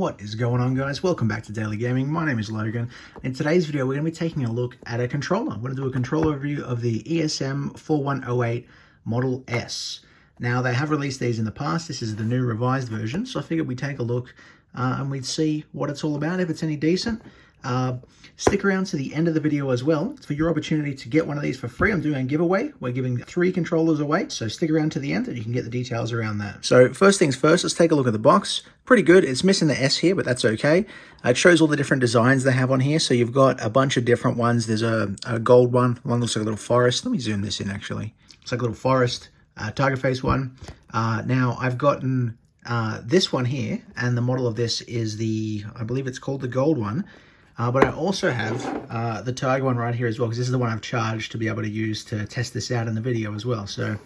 What is going on, guys? Welcome back to Daily Gaming. My name is Logan. In today's video, we're going to be taking a look at a controller. We're going to do a controller review of the ESM 4108 Model S. Now, they have released these in the past. This is the new revised version, so I figured we'd take a look and we'd see what it's all about, if it's any decent. Stick around to the end of the video as well for your opportunity to get one of these for free. I'm doing a giveaway. We're giving 3 controllers away, so stick around to the end and you can get the details around that. So first things first, let's take a look at the box. Pretty good. It's missing the S here, but that's okay. It shows all the different designs they have on here. So you've got a bunch of different ones. There's a gold one. One looks like a little forest. Let me zoom this in, actually. It's like a little forest, tiger face one. Now, I've gotten this one here, and the model of this is the, I believe it's called the gold one. But I also have the tiger one right here as well, because this is the one I've charged to be able to use to test this out in the video as well. So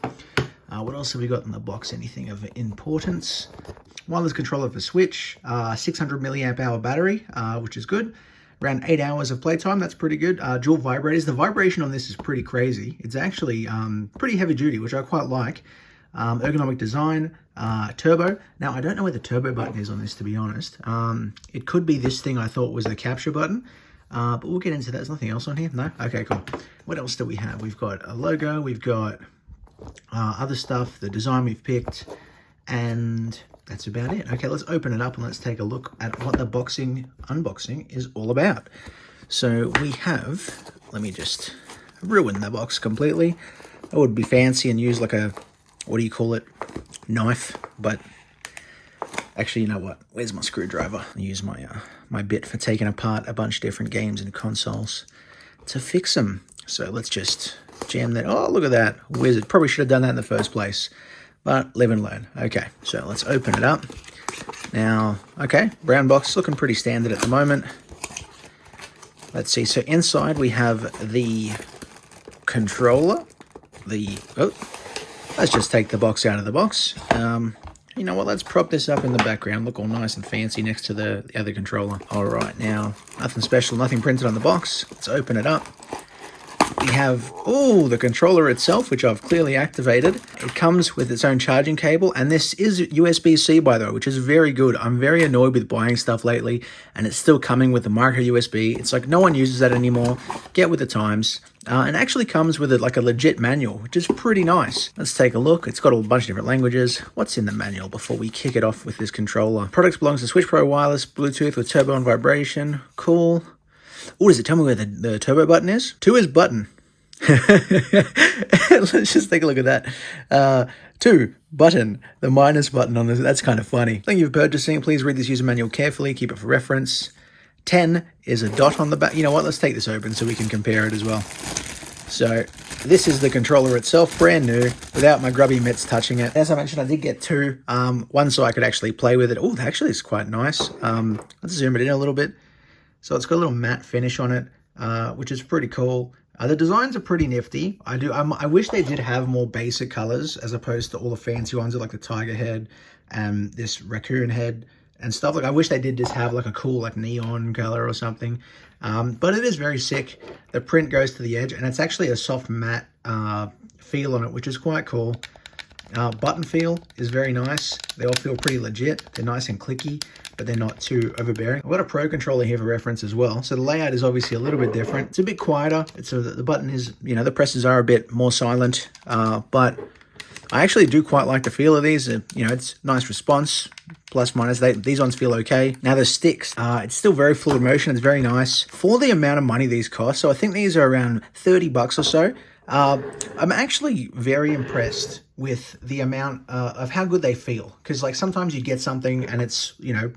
what else have we got in the box? Anything of importance? Wireless controller for Switch, 600 milliamp hour battery, which is good. Around 8 hours of playtime, that's pretty good. Dual vibrators. The vibration on this is pretty crazy. It's actually pretty heavy duty, which I quite like. Ergonomic design, turbo. Now, I don't know where the turbo button is on this, to be honest. It could be this thing I thought was the capture button, but we'll get into that. There's nothing else on here? No? Okay, cool. What else do we have? We've got a logo, we've got other stuff, the design we've picked, and that's about it. Okay, let's open it up and let's take a look at what the unboxing is all about. So we have, let me just ruin the box completely. I would be fancy and use like a, what do you call it, knife, but actually, you know what, where's my screwdriver? I use my my bit for taking apart a bunch of different games and consoles to fix them. So let's just jam that. Oh, look at that, wizard. Probably should have done that in the first place, but live and learn. Okay, so let's open it up now. Okay, brown box, looking pretty standard at the moment. Let's see, so inside we have the controller, let's just take the box out of the box. You know what, let's prop this up in the background, look all nice and fancy next to the other controller. All right, now, nothing special, nothing printed on the box. Let's open it up. We have, the controller itself, which I've clearly activated. It comes with its own charging cable, and this is USB-C, by the way, which is very good. I'm very annoyed with buying stuff lately, and it's still coming with the micro USB. It's like no one uses that anymore. Get with the times. And actually comes with like a legit manual, which is pretty nice. Let's take a look. It's got a bunch of different languages. What's in the manual before we kick it off with this controller? Products belongs to Switch Pro Wireless, Bluetooth with turbo and vibration. Cool. Oh, does it tell me where the turbo button is? To his button. Let's just take a look at that. 2, button, the minus button on this. That's kind of funny. Thank you for purchasing. Please read this user manual carefully. Keep it for reference. 10 is a dot on the back. You know what? Let's take this open so we can compare it as well. So this is the controller itself, brand new, without my grubby mitts touching it. As I mentioned, I did get 2. One so I could actually play with it. Oh, actually it's quite nice. Let's zoom it in a little bit. So it's got a little matte finish on it, which is pretty cool. The designs are pretty nifty. I wish they did have more basic colors as opposed to all the fancy ones like the tiger head and this raccoon head and stuff. Like, I wish they did just have like a cool like neon color or something. But it is very sick. The print goes to the edge, and it's actually a soft matte feel on it, which is quite cool. Button feel is very nice. They all feel pretty legit. They're nice and clicky, but they're not too overbearing. I've got a Pro controller here for reference as well. So the layout is obviously a little bit different. It's a bit quieter. So the button is, you know, the presses are a bit more silent, but I actually do quite like the feel of these. You know, it's nice response, plus minus. These ones feel okay. Now the sticks, it's still very fluid motion. It's very nice for the amount of money these cost. So I think these are around 30 bucks or so. I'm actually very impressed with the amount of how good they feel. Because like sometimes you get something and it's, you know,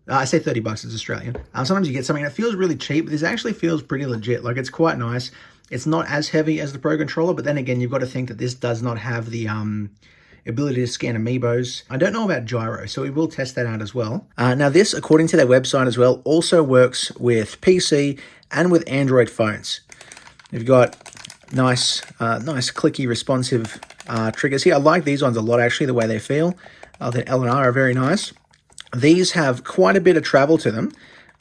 I say 30 bucks, it's Australian. Sometimes you get something and it feels really cheap, but this actually feels pretty legit. Like, it's quite nice. It's not as heavy as the Pro controller, but then again, you've got to think that this does not have the ability to scan amiibos. I don't know about gyro, so we will test that out as well. Now this, according to their website as well, also works with PC and with Android phones. You've got nice clicky, responsive triggers here. I like these ones a lot, actually, the way they feel. The L and R are very nice. These have quite a bit of travel to them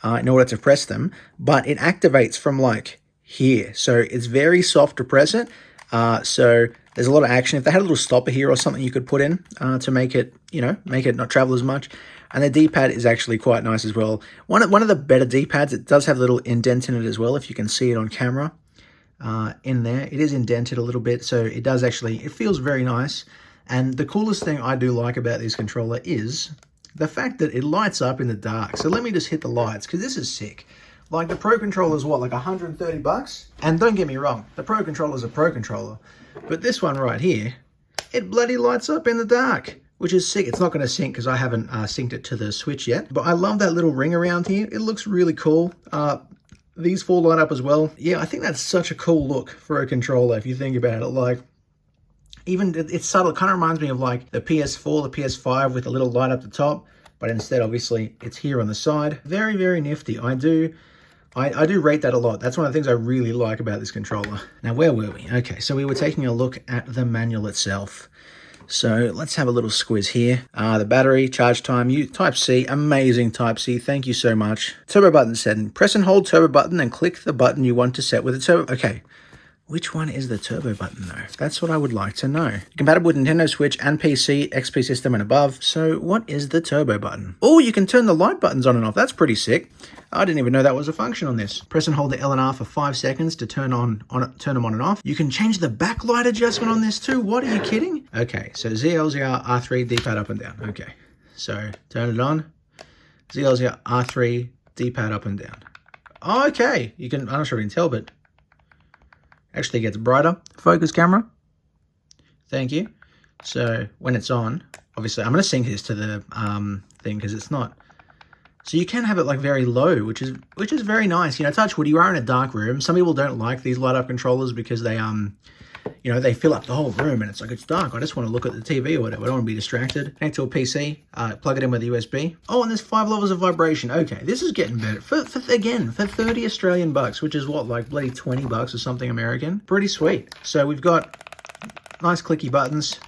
in order to press them, but it activates from like here. So it's very soft to press it. So there's a lot of action. If they had a little stopper here or something you could put in to make it, you know, make it not travel as much. And the D-pad is actually quite nice as well. One of the better D-pads. It does have a little indent in it as well, if you can see it on camera. In there, it is indented a little bit, so it does actually, it feels very nice. And the coolest thing I do like about this controller is the fact that it lights up in the dark. So let me just hit the lights, because this is sick. Like, the Pro Controller is what, like 130 bucks? And don't get me wrong, the Pro Controller is a Pro Controller. But this one right here, it bloody lights up in the dark, which is sick. It's not going to sync because I haven't synced it to the Switch yet. But I love that little ring around here. It looks really cool. These four light up as well. Yeah, I think that's such a cool look for a controller if you think about it. Like, even it's subtle. It kind of reminds me of like the PS4, the PS5 with a little light up the top. But instead, obviously, it's here on the side. Very, very nifty. I do rate that a lot. That's one of the things I really like about this controller. Now, where were we? Okay, so we were taking a look at the manual itself. So let's have a little squiz here. The battery, charge time, Type-C, amazing Type-C, thank you so much. Turbo button setting. Press and hold turbo button and click the button you want to set with a turbo. Okay, which one is the turbo button though? That's what I would like to know. Compatible with Nintendo Switch and PC, XP system and above. So what is the turbo button? Oh, you can turn the light buttons on and off. That's pretty sick. I didn't even know that was a function on this. Press and hold the L and R for 5 seconds to turn them on and off. You can change the backlight adjustment on this too. What, are you kidding? Okay, so ZLZR R3 D-pad up and down. Okay, so turn it on. ZLZR R3 D-pad up and down. Okay, you can, I'm not sure you can tell, but actually gets brighter. Focus camera. Thank you. So when it's on, obviously I'm going to sync this to the thing because it's not. So you can have it like very low, which is very nice. You know, touch wood, you are in a dark room. Some people don't like these light up controllers because they you know, they fill up the whole room and it's like, it's dark. I just want to look at the TV or whatever. I don't want to be distracted. Connect to a PC, plug it in with a USB. Oh, and there's 5 levels of vibration. Okay, this is getting better. For 30 Australian bucks, which is what, like bloody 20 bucks or something American. Pretty sweet. So we've got nice clicky buttons.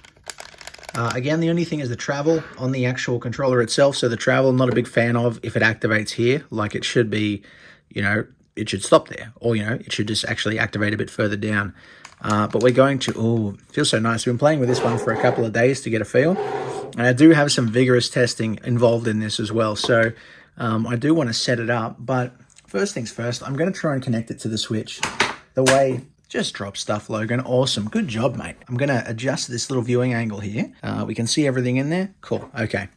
Again, the only thing is the travel on the actual controller itself. So the travel, I'm not a big fan of if it activates here. Like it should be, you know, it should stop there. Or, you know, it should just actually activate a bit further down. But we're going to, oh, feels so nice. We've been playing with this one for a couple of days to get a feel. And I do have some vigorous testing involved in this as well. So I do want to set it up. But first things first, I'm going to try and connect it to the Switch. The way, just drop stuff, Logan. Awesome. Good job, mate. I'm going to adjust this little viewing angle here. We can see everything in there. Cool. Okay.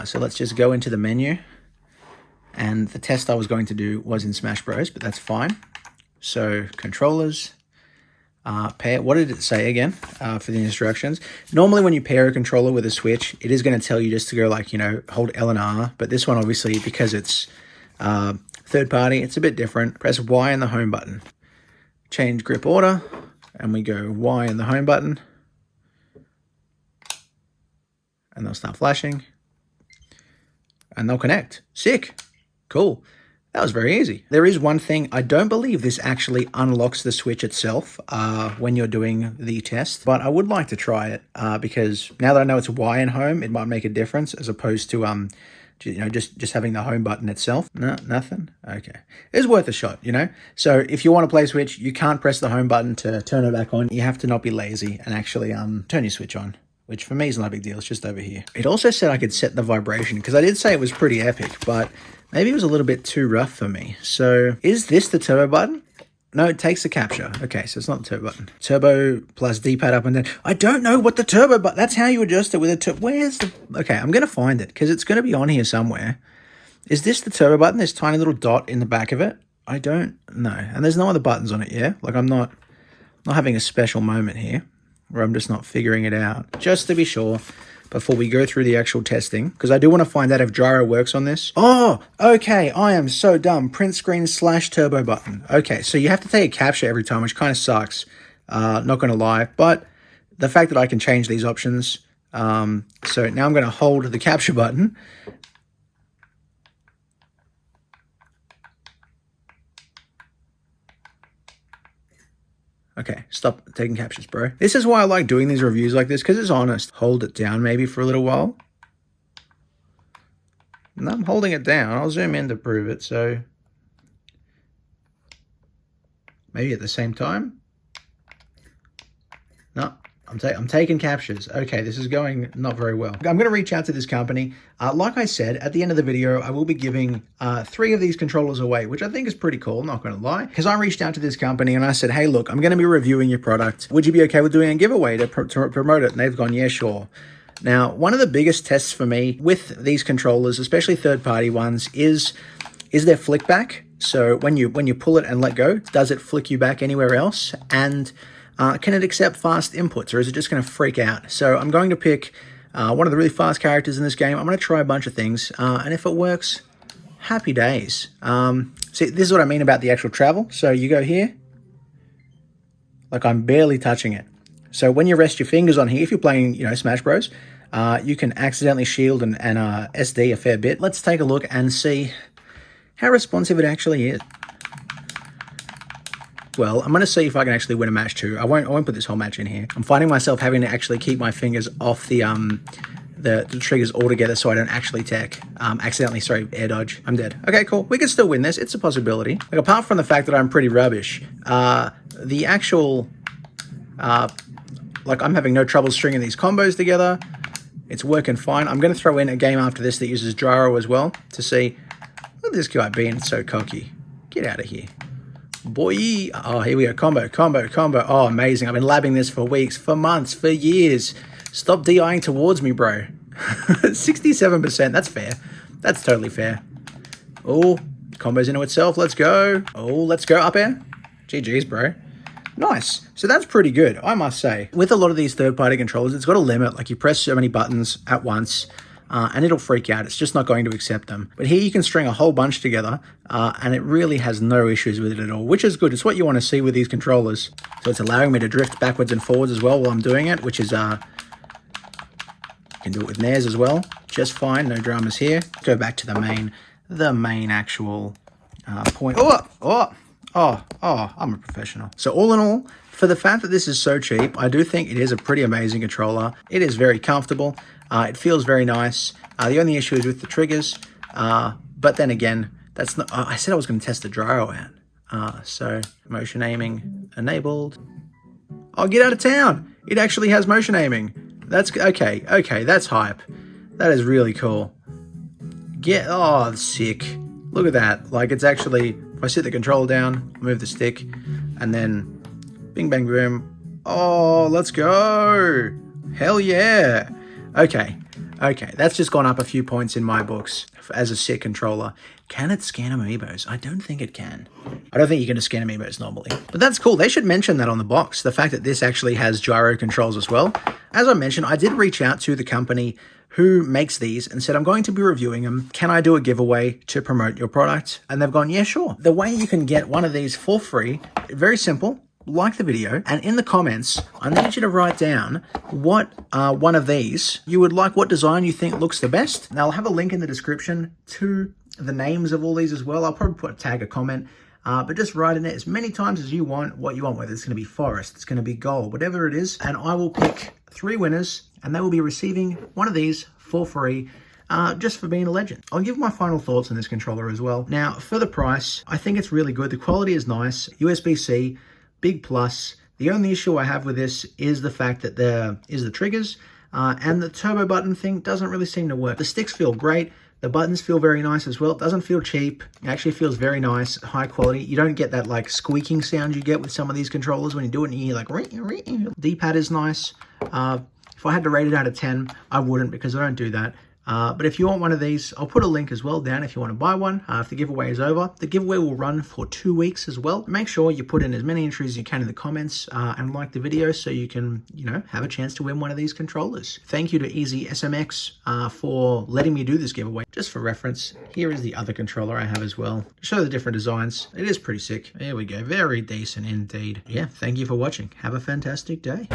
So let's just go into the menu. And the test I was going to do was in Smash Bros, but that's fine. So controllers. Pair, what did it say again for the instructions? Normally when you pair a controller with a Switch, it is going to tell you just to go like, you know, hold L and R. But this one, obviously, because it's third party, it's a bit different. Press Y in the home button. Change grip order. And we go Y in the home button. And they'll start flashing. And they'll connect. Sick. Cool. That was very easy. There is one thing, I don't believe this actually unlocks the Switch itself when you're doing the test, but I would like to try it because now that I know it's Y in home, it might make a difference as opposed to, you know, just having the home button itself. No, nothing? Okay. It's worth a shot, you know? So if you want to play Switch, you can't press the home button to turn it back on. You have to not be lazy and actually turn your Switch on, which for me is not a big deal. It's just over here. It also said I could set the vibration because I did say it was pretty epic, but maybe it was a little bit too rough for me. So is this the turbo button? No, it takes the capture. Okay, so it's not the turbo button. Turbo plus D-pad up and down. I don't know what the turbo button, that's how you adjust it with a turbo. Where's the, okay, I'm going to find it because it's going to be on here somewhere. Is this the turbo button? This tiny little dot in the back of it? I don't know. And there's no other buttons on it, yeah? Like I'm not having a special moment here where I'm just not figuring it out. Just to be sure, before we go through the actual testing, because I do want to find out if gyro works on this. Oh, okay, I am so dumb. Print screen / turbo button. Okay, so you have to take a capture every time, which kind of sucks. Not going to lie, but the fact that I can change these options. So now I'm going to hold the capture button. Okay, stop taking captions, bro. This is why I like doing these reviews like this, because it's honest. Hold it down maybe for a little while. And I'm holding it down. I'll zoom in to prove it, so maybe at the same time. No, I'm taking captures. Okay, this is going not very well. I'm going to reach out to this company. Like I said, at the end of the video, I will be giving 3 of these controllers away, which I think is pretty cool, not going to lie. Because I reached out to this company and I said, hey, look, I'm going to be reviewing your product. Would you be okay with doing a giveaway to promote it? And they've gone, yeah, sure. Now, one of the biggest tests for me with these controllers, especially third-party ones, is their flick back. So when you pull it and let go, does it flick you back anywhere else? And can it accept fast inputs, or is it just going to freak out? So I'm going to pick one of the really fast characters in this game. I'm going to try a bunch of things, and if it works, happy days. See, this is what I mean about the actual travel. So you go here, like I'm barely touching it. So when you rest your fingers on here, if you're playing, Smash Bros, you can accidentally shield and SD a fair bit. Let's take a look and see how responsive it actually is. Well, I'm going to see if I can actually win a match too. I won't put this whole match in here. I'm finding myself having to actually keep my fingers off the triggers altogether so I don't actually accidentally air dodge. I'm dead. Okay, cool. We can still win this. It's a possibility. Like, apart from the fact that I'm pretty rubbish, the actual, I'm having no trouble stringing these combos together. It's working fine. I'm going to throw in a game after this that uses gyro as well to see. Look at this guy being so cocky. Get out of here. Boy, oh, here we go. Combo. Oh, amazing. I've been labbing this for weeks, for months, for years. Stop DIing towards me, bro. 67%. That's fair. That's totally fair. Oh, combos into itself. Let's go. Oh, let's go up air. GG's, bro. Nice. So that's pretty good, I must say. With a lot of these third-party controllers, it's got a limit. Like, you press so many buttons at once, and it'll freak out. It's just not going to accept them. But here you can string a whole bunch together, and it really has no issues with it at all, which is good. It's what you want to see with these controllers. So it's allowing me to drift backwards and forwards as well while I'm doing it, which is, you can do it with Nares as well. Just fine, no dramas here. Go back to the main actual point. I'm a professional. So all in all, for the fact that this is so cheap, I do think it is a pretty amazing controller. It is very comfortable. It feels very nice. The only issue is with the triggers. But then again, that's not. I said I was going to test the gyro out. So motion aiming enabled. Oh, get out of town! It actually has motion aiming. That's okay. Okay, that's hype. That is really cool. Oh, sick. Look at that. Like, it's actually, if I sit the controller down, move the stick, and then bing, bang, boom. Oh, let's go. Hell yeah. Okay, that's just gone up a few points in my books as a sick controller. Can it scan amiibos? I don't think it can. I don't think you're going to scan amiibos normally. But that's cool. They should mention that on the box, the fact that this actually has gyro controls as well. As I mentioned, I did reach out to the company who makes these and said, I'm going to be reviewing them. Can I do a giveaway to promote your product? And they've gone, yeah, sure. The way you can get one of these for free, very simple. Like the video, and in the comments, I need you to write down what one of these you would like, what design you think looks the best. Now, I'll have a link in the description to the names of all these as well. I'll probably tag a comment, but just write in it as many times as you want what you want, whether it's going to be forest, it's going to be gold, whatever it is, and I will pick 3 winners, and they will be receiving one of these for free. Just for being a legend. I'll give my final thoughts on this controller as well. Now, for the price, I think it's really good. The quality is nice. USB-C, big plus. The only issue I have with this is the fact that there is the triggers, and the turbo button thing doesn't really seem to work. The sticks feel great. The buttons feel very nice as well. It doesn't feel cheap. It actually feels very nice, high quality. You don't get that like squeaking sound you get with some of these controllers when you do it and you hear like, D-pad is nice. If I had to rate it out of 10, I wouldn't, because I don't do that. But if you want one of these, I'll put a link as well down if you want to buy one. If the giveaway is over, the giveaway will run for 2 weeks as well. Make sure you put in as many entries as you can in the comments and like the video so you can, have a chance to win one of these controllers. Thank you to Easy SMX for letting me do this giveaway. Just for reference, here is the other controller I have as well. To show the different designs. It is pretty sick. There we go. Very decent indeed. Yeah, thank you for watching. Have a fantastic day.